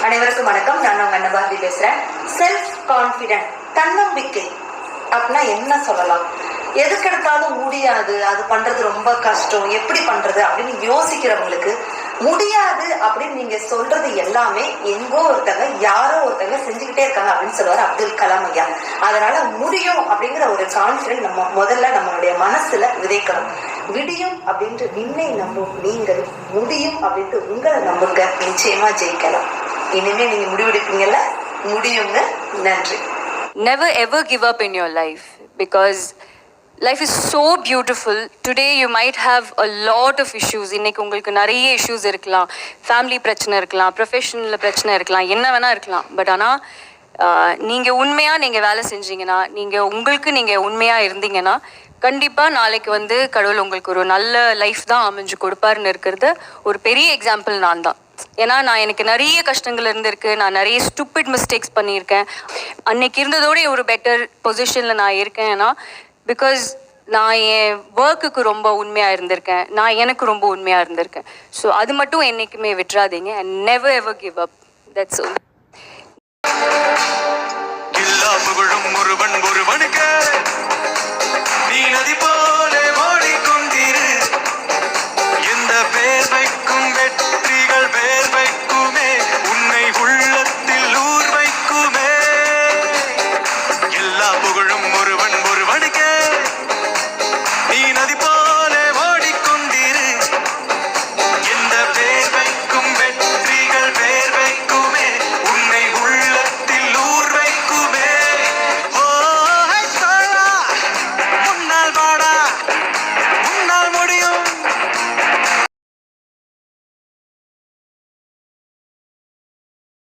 அனைவருக்கும் வணக்கம். நான் உங்க அன்னபாரதி பேசுறேன். செல்ஃப் கான்ஃபிடென்ட், தன்னம்பிக்கை அப்படின்னா என்ன சொல்லலாம்? எதுக்கெடுத்தாலும் முடியாது, அது பண்றது ரொம்ப கஷ்டம், எப்படி பண்றது அப்படின்னு யோசிக்கிறவங்களுக்கு முடியாது அப்படின்னு நீங்க சொல்றது எல்லாமே எங்கோ ஒருத்தங்க யாரோ ஒருத்தங்க செஞ்சுக்கிட்டே இருக்காங்க அப்படின்னு சொல்லுவாரு அப்துல் கலாம் ஐயா. அதனால முடியும் அப்படிங்கிற ஒரு கான்ஃபிடென்ட் நம்ம முதல்ல நம்மளுடைய மனசுல விதைக்கணும். விடியும் அப்படின்ட்டு விண்ணை நம்பும் நீங்கள் முடியும் அப்படின்ட்டு உங்களை நம்புங்க, நிச்சயமா ஜெயிக்கலாம். இனிமே நீங்க முடிவெடுப்பீங்கல்ல, முடியுங்க. நன்றி. Never ever give up in your life because life is so beautiful. Today you might have a lot of issues. இன்னைக்கு உங்களுக்கு நிறைய இஷ்யூஸ் இருக்கலாம், ஃபேமிலி பிரச்சனை இருக்கலாம், ப்ரொஃபஷனல் பிரச்சனை இருக்கலாம், என்ன வேணா இருக்கலாம். பட் ஆனால் நீங்கள் உண்மையாக நீங்கள் வேலை செஞ்சீங்கன்னா, நீங்கள் உண்மையாக இருந்தீங்கன்னா கண்டிப்பாக நாளைக்கு கடவுள் உங்களுக்கு ஒரு நல்ல லைஃப் தான் அமைஞ்சு கொடுப்பாருன்னு இருக்கிறது ஒரு பெரிய எக்ஸாம்பிள் நான் தான். ஏன்னா எனக்கு நிறைய கஷ்டங்கள் இருந்திருக்கு, நான் நிறைய ஸ்டூப்பிட் மிஸ்டேக்ஸ் பண்ணியிருக்கேன். அன்னைக்கு இருந்ததோட ஒரு பெட்டர் பொசிஷனில் நான் இருக்கேன். ஏன்னா பிகாஸ் நான் என் ஒர்க்குக்கு ரொம்ப உண்மையாக இருந்திருக்கேன், நான் எனக்கு ரொம்ப உண்மையாக இருந்திருக்கேன். ஸோ அது மட்டும் என்றைக்குமே விட்டுறாதீங்க. And never ever give up. That's all. ஒருவனுக்கு நீ நதி போ